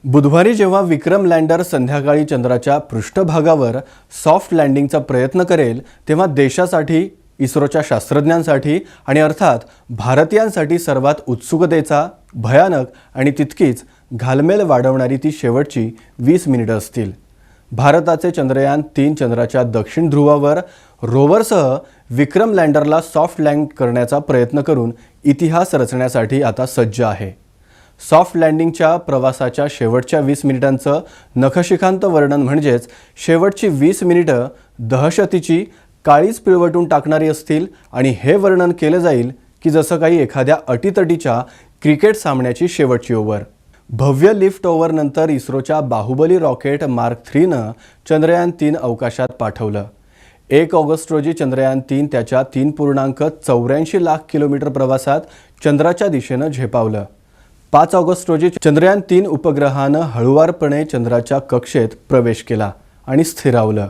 बुधवारी जेव्हा विक्रम लँडर संध्याकाळी चंद्राच्या पृष्ठभागावर सॉफ्ट लँडिंगचा प्रयत्न करेल तेव्हा देशासाठी, इस्रोच्या शास्त्रज्ञांसाठी आणि अर्थात भारतीयांसाठी सर्वात उत्सुकतेचा, भयानक आणि तितकीच घालमेल वाढवणारी ती शेवटची 20 मिनिटं असतील. भारताचे चंद्रयान-3 चंद्राच्या दक्षिण ध्रुवावर रोवरसह विक्रम लँडरला सॉफ्ट लँड करण्याचा प्रयत्न करून इतिहास रचण्यासाठी आता सज्ज आहे. सॉफ्ट लँडिंगच्या प्रवासाच्या शेवटच्या 20 मिनिटांचं नखशिखांत वर्णन म्हणजेच शेवटची 20 मिनिटं दहशतीची, काळीच पिळवटून टाकणारी असतील आणि हे वर्णन केलं जाईल की जसं काही एखाद्या अटीतटीच्या क्रिकेट सामन्याची शेवटची ओव्हर. भव्य लिफ्ट ओव्हरनंतर इस्रोच्या बाहुबली रॉकेट मार्क 3नं चंद्रयान-3 अवकाशात पाठवलं. 1 ऑगस्ट रोजी चंद्रयान-3 त्याच्या 3.84 लाख किलोमीटर प्रवासात चंद्राच्या दिशेनं झेपावलं. 5 ऑगस्ट रोजी चंद्रयान-3 उपग्रहानं हळुवारपणे चंद्राच्या कक्षेत प्रवेश केला आणि स्थिरावलं.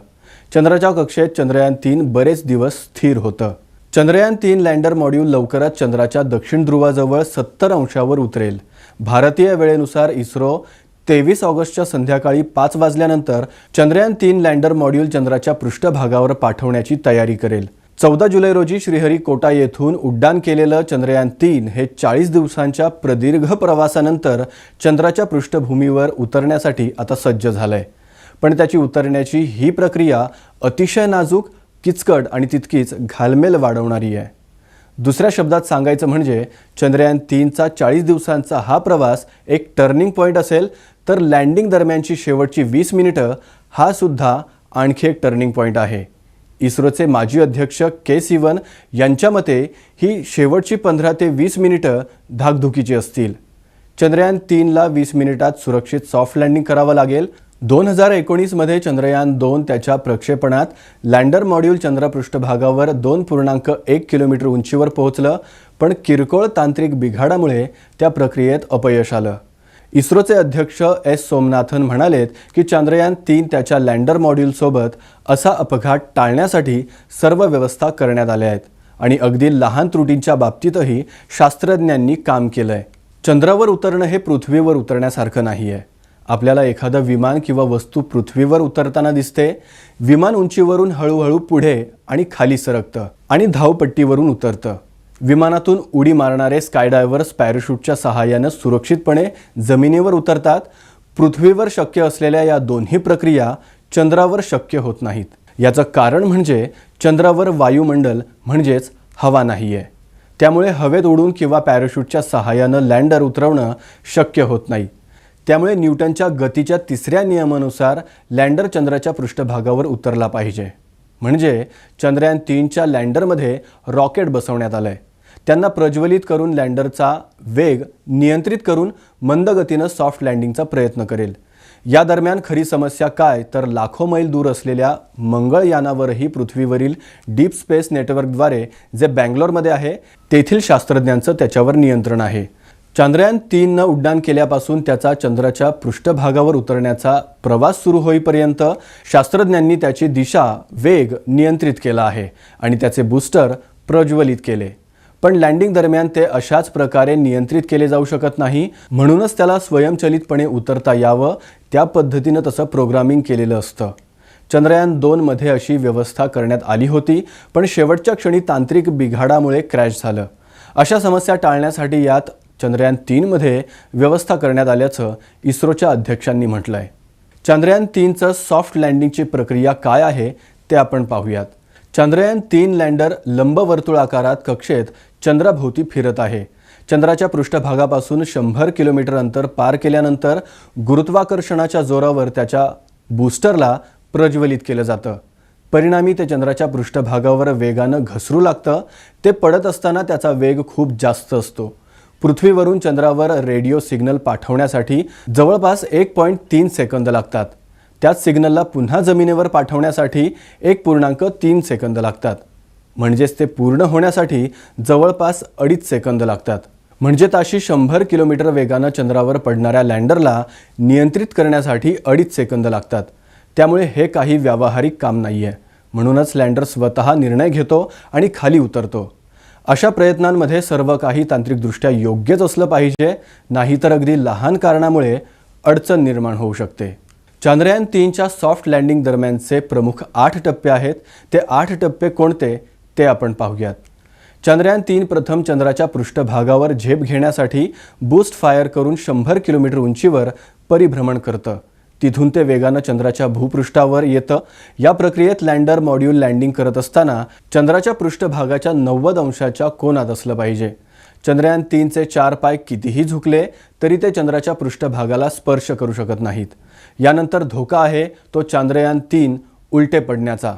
चंद्राच्या कक्षेत चंद्रयान-3 बरेच दिवस स्थिर होतं. चंद्रयान-3 लँडर मॉड्यूल लवकरच चंद्राच्या दक्षिण ध्रुवाजवळ 70 अंशावर उतरेल. भारतीय वेळेनुसार इस्रो 23 ऑगस्टच्या संध्याकाळी 5 वाजल्यानंतर चंद्रयान-3 लँडर मॉड्यूल चंद्राच्या पृष्ठभागावर पाठवण्याची तयारी करेल. 14 जुलै रोजी श्रीहरिकोटा येथून उड्डाण केलेलं चंद्रयान-3 हे 40 दिवसांच्या प्रदीर्घ प्रवासानंतर चंद्राच्या पृष्ठभूमीवर उतरण्यासाठी आता सज्ज झालंय. पण त्याची उतरण्याची ही प्रक्रिया अतिशय नाजूक, किचकट आणि तितकीच घालमेल वाढवणारी आहे. दुसऱ्या शब्दात सांगायचं म्हणजे चंद्रयान-3चा 40 दिवसांचा हा प्रवास एक टर्निंग पॉईंट असेल, तर लँडिंग दरम्यानची शेवटची 20 मिनिटं हा सुद्धा आणखी एक टर्निंग पॉईंट आहे. इस्रोचे माजी अध्यक्ष के. सिवन यांच्या मते ही शेवटची 15 ते 20 मिनिटं धाकधुकीची असतील. चंद्रयान-3ला 20 मिनिटात सुरक्षित सॉफ्ट लँडिंग करावं लागेल. 2019मध्ये चंद्रयान-2 त्याच्या प्रक्षेपणात लँडर मॉड्यूल चंद्रपृष्ठभागावर 2.1 किलोमीटर उंचीवर पोहोचलं, पण किरकोळ तांत्रिक बिघाडामुळे त्या प्रक्रियेत अपयश आलं. इस्रोचे अध्यक्ष एस. सोमनाथन म्हणालेत की चंद्रयान-3 त्याच्या लँडर मॉड्यूलसोबत असा अपघात टाळण्यासाठी सर्व व्यवस्था करण्यात आल्या आहेत आणि अगदी लहान त्रुटींच्या बाबतीतही शास्त्रज्ञांनी काम केलंय. चंद्रावर उतरणं हे पृथ्वीवर उतरण्यासारखं नाही आहे. आपल्याला एखादं विमान किंवा वस्तू पृथ्वीवर उतरताना दिसते. विमान उंचीवरून हळूहळू पुढे आणि खाली सरकतं आणि धावपट्टीवरून उतरतं. विमानातून उडी मारणारे स्कायडायव्हर्स पॅराशूटच्या सहाय्यानं सुरक्षितपणे जमिनीवर उतरतात. पृथ्वीवर शक्य असलेल्या या दोन्ही प्रक्रिया चंद्रावर शक्य होत नाहीत. याचं कारण म्हणजे चंद्रावर वायुमंडल म्हणजेच हवा नाही आहे. त्यामुळे हवेत उडून किंवा पॅराशूटच्या सहाय्यानं लँडर उतरवणं शक्य होत नाही. त्यामुळे न्यूटनच्या गतीच्या 3ऱ्या नियमानुसार लँडर चंद्राच्या पृष्ठभागावर उतरला पाहिजे. म्हणजे चंद्रयान-3च्या लँडरमध्ये रॉकेट बसवण्यात आलं आहे. त्यांना प्रज्वलित करून लँडरचा वेग नियंत्रित करून मंद गतीनं सॉफ्ट लँडिंगचा प्रयत्न करेल. या दरम्यान खरी समस्या काय, तर लाखो मैल दूर असलेल्या मंगळयानावरही पृथ्वीवरील डीप स्पेस नेटवर्कद्वारे जे बँगलोरमध्ये आहे तेथील शास्त्रज्ञांचं त्याच्यावर नियंत्रण आहे. चंद्रयान-3नं उड्डाण केल्यापासून त्याचा चंद्राच्या पृष्ठभागावर उतरण्याचा प्रवास सुरू होईपर्यंत शास्त्रज्ञांनी त्याची दिशा, वेग नियंत्रित केला आहे आणि त्याचे बूस्टर प्रज्वलित केले. पण लँडिंग दरम्यान ते अशाच प्रकारे नियंत्रित केले जाऊ शकत नाही. म्हणूनच त्याला स्वयंचलितपणे उतरता यावं त्या पद्धतीनं तसं प्रोग्रामिंग केलेलं असतं. चंद्रयान-2मध्ये अशी व्यवस्था करण्यात आली होती, पण शेवटच्या क्षणी तांत्रिक बिघाडामुळे क्रॅश झालं. अशा समस्या टाळण्यासाठी यात चंद्रयान-3मध्ये व्यवस्था करण्यात आल्याचं इस्रोच्या अध्यक्षांनी म्हटलं आहे. चंद्रयान-3चं सॉफ्ट लँडिंगची प्रक्रिया काय आहे ते आपण पाहूयात. चंद्रयान-3 लँडर लंबवर्तुळाकारात कक्षेत चंद्राभोवती फिरत आहे. चंद्राच्या पृष्ठभागापासून 100 किलोमीटर अंतर पार केल्यानंतर गुरुत्वाकर्षणाच्या जोरावर त्याच्या बूस्टरला प्रज्वलित केलं जातं. परिणामी ते चंद्राच्या पृष्ठभागावर वेगानं घसरू लागतं. ते पडत असताना त्याचा वेग खूप जास्त असतो. पृथ्वीवरून चंद्रावर रेडिओ सिग्नल पाठवण्यासाठी जवळपास 1.3 सेकंद लागतात. त्याच सिग्नलला पुन्हा जमिनीवर पाठवण्यासाठी 1.3 सेकंद लागतात. म्हणजेच ते पूर्ण होण्यासाठी जवळपास 2.5 सेकंद लागतात. म्हणजे ताशी 100 किलोमीटर वेगानं चंद्रावर पडणाऱ्या लँडरला नियंत्रित करण्यासाठी 2.5 सेकंद लागतात. त्यामुळे हे काही व्यावहारिक काम नाही आहे. म्हणूनच लँडर स्वतः निर्णय घेतो आणि खाली उतरतो. अशा प्रयत्नांमध्ये सर्व काही तांत्रिकदृष्ट्या योग्यच असलं पाहिजे, नाहीतर अगदी लहान कारणामुळे अडचण निर्माण होऊ शकते. चांद्रयान 3च्या सॉफ्ट लँडिंग दरम्यानचे प्रमुख 8 टप्पे आहेत. ते 8 टप्पे कोणते ते आपण पाहूयात. चांद्रयान 3 प्रथम चंद्राच्या पृष्ठभागावर झेप घेण्यासाठी बूस्ट फायर करून 100 किलोमीटर उंचीवर परिभ्रमण करतं. तिथून ते वेगानं चंद्राच्या भूपृष्ठावर येतं. या प्रक्रियेत लँडर मॉड्यूल लँडिंग करत असताना चंद्राच्या पृष्ठभागाच्या 90 अंशाच्या कोनात असलं पाहिजे. चंद्रयान 3चे 4 पाय कितीही झुकले तरी ते चंद्राच्या पृष्ठभागाला स्पर्श करू शकत नाहीत. यानंतर धोका आहे तो चांद्रयान 3 उलटे पडण्याचा.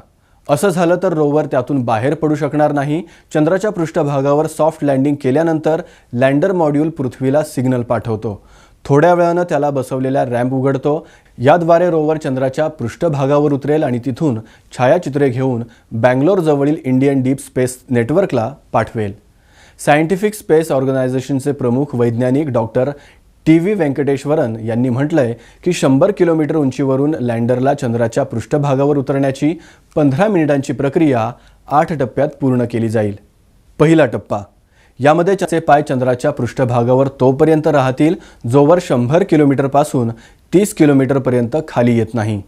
असं झालं तर रोवर त्यातून बाहेर पडू शकणार नाही. चंद्राच्या पृष्ठभागावर सॉफ्ट लँडिंग केल्यानंतर लँडर मॉड्यूल पृथ्वीला सिग्नल पाठवतो. थोड्या वेळानं त्याला बसवलेला रॅम्प उघडतो. याद्वारे रोवर चंद्राच्या पृष्ठभागावर उतरेल आणि तिथून छायाचित्रे घेऊन बँगलोर जवळील इंडियन डीप स्पेस नेटवर्कला पाठवेल. सायंटिफिक स्पेस ऑर्गनायझेशनचे प्रमुख वैज्ञानिक डॉक्टर टी.व्ही. वेंकटेश्वरन यांनी म्हटलंय की 100 किलोमीटर उंचीवरून लँडरला चंद्राच्या पृष्ठभागावर उतरण्याची 15 मिनिटांची प्रक्रिया 8 टप्प्यात पूर्ण केली जाईल. पहिला टप्पा. यामध्ये त्याचे पाय चंद्राच्या पृष्ठभागावर तोपर्यंत राहतील जोवर 100 किलोमीटरपासून 30 किलोमीटरपर्यंत खाली येत नाही.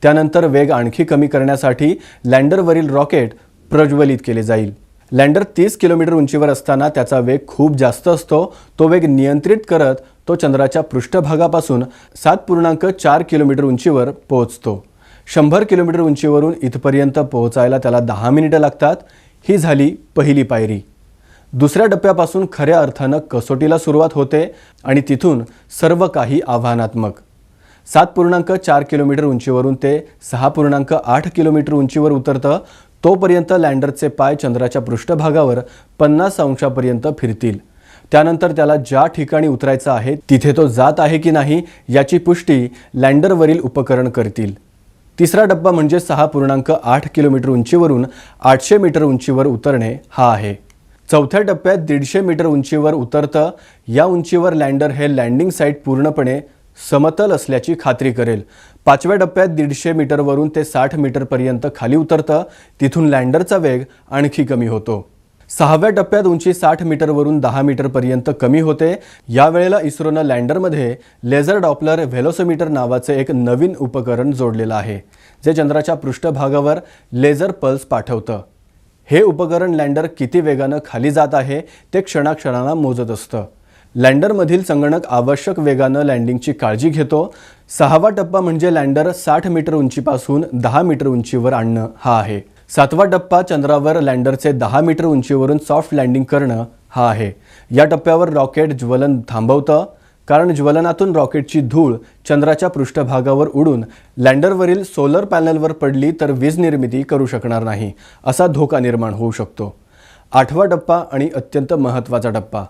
त्यानंतर वेग आणखी कमी करण्यासाठी लँडरवरील रॉकेट प्रज्वलित केले जाईल. लँडर 30 किलोमीटर उंचीवर असताना त्याचा वेग खूप जास्त असतो. तो वेग नियंत्रित करत तो चंद्राच्या पृष्ठभागापासून 7.4 किलोमीटर उंचीवर पोहोचतो. 100 किलोमीटर उंचीवरून इथपर्यंत पोहोचायला त्याला 10 मिनिटं लागतात. ही झाली पहिली पायरी. दुसऱ्या टप्प्यापासून खऱ्या अर्थानं कसोटीला सुरुवात होते आणि तिथून सर्व काही आव्हानात्मक. 7.4 किलोमीटर उंचीवरून ते 6.8 किलोमीटर उंचीवर उतरतं. तोपर्यंत लँडरचे पाय चंद्राच्या पृष्ठभागावर 50 अंशापर्यंत फिरतील. त्यानंतर त्याला ज्या ठिकाणी उतरायचं आहे तिथे तो जात आहे की नाही याची पुष्टी लँडरवरील उपकरण करतील. तिसरा टप्पा म्हणजे 6.8 किलोमीटर उंचीवरून 800 मीटर उंचीवर उतरणे हा आहे. चौथ्या टप्प्यात 150 मीटर उंचीवर उतरतं. या उंचीवर लँडर हे लँडिंग साईट पूर्णपणे समतल असल्याची खात्री करेल. 5व्या टप्प्यात 150 मीटरवरून ते 60 मीटरपर्यंत खाली उतरतं. तिथून लँडरचा वेग आणखी कमी होतो. 6व्या टप्प्यात उंची 60 मीटरवरून 10 मीटरपर्यंत कमी होते. यावेळेला इस्रोनं लँडरमध्ये लेझर डॉपलर व्हेलोसिमीटर नावाचे एक नवीन उपकरण जोडलेलं आहे जे चंद्राच्या पृष्ठभागावर लेझर पल्स पाठवतं. हे उपकरण लँडर किती वेगानं खाली जात आहे ते क्षणाक्षणाला मोजत असतं. लँडरमधील संगणक आवश्यक वेगानं लँडिंगची काळजी घेतो. 6वा टप्पा म्हणजे लँडर 60 मीटर उंचीपासून 10 मीटर उंचीवर आणणं हा आहे. 7वा टप्पा चंद्रावर लँडरचे 10 मीटर उंचीवरून सॉफ्ट लँडिंग करणं हा आहे. या टप्प्यावर रॉकेट ज्वलन थांबवतं कारण ज्वलनातून रॉकेटची धूळ चंद्राच्या पृष्ठभागावर उडून लँडरवरील सोलर पॅनलवर पडली तर वीज निर्मिती करू शकणार नाही असा धोका निर्माण होऊ शकतो. 8वा टप्पा आणि अत्यंत महत्त्वाचा टप्पा.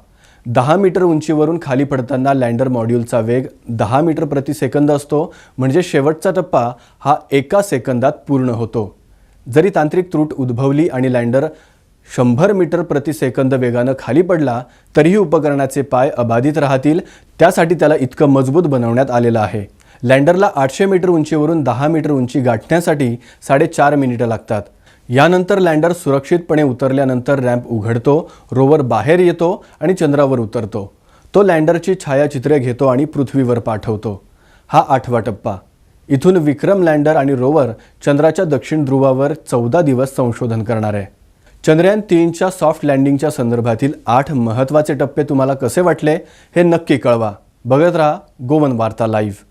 10 मीटर उंचीवरून खाली पडताना लँडर मॉड्यूलचा वेग 10 मीटर प्रति सेकंद असतो. म्हणजे शेवटचा टप्पा हा 1 सेकंदात पूर्ण होतो. जरी तांत्रिक त्रुट उद्भवली आणि लँडर 100 मीटर प्रति सेकंद वेगानं खाली पडला तरीही उपकरणाचे पाय अबाधित राहतील. त्यासाठी त्याला इतकं मजबूत बनवण्यात आलेलं आहे. लँडरला 800 मीटर उंचीवरून 10 मीटर उंची गाठण्यासाठी 4.5 मिनिटं लागतात. यानंतर लँडर सुरक्षितपणे उतरल्यानंतर रॅम्प उघडतो. रोवर बाहेर येतो आणि चंद्रावर उतरतो. तो लँडरची छायाचित्रे घेतो आणि पृथ्वीवर पाठवतो. हा 8वा टप्पा. इथून विक्रम लँडर आणि रोवर चंद्राच्या दक्षिण ध्रुवावर 14 दिवस संशोधन करणार आहे. चंद्रयान 3च्या सॉफ्ट लँडिंगच्या संदर्भातील 8 महत्त्वाचे टप्पे तुम्हाला कसे वाटले हे नक्की कळवा. बघत राहा गोवन वार्ता लाईव्ह.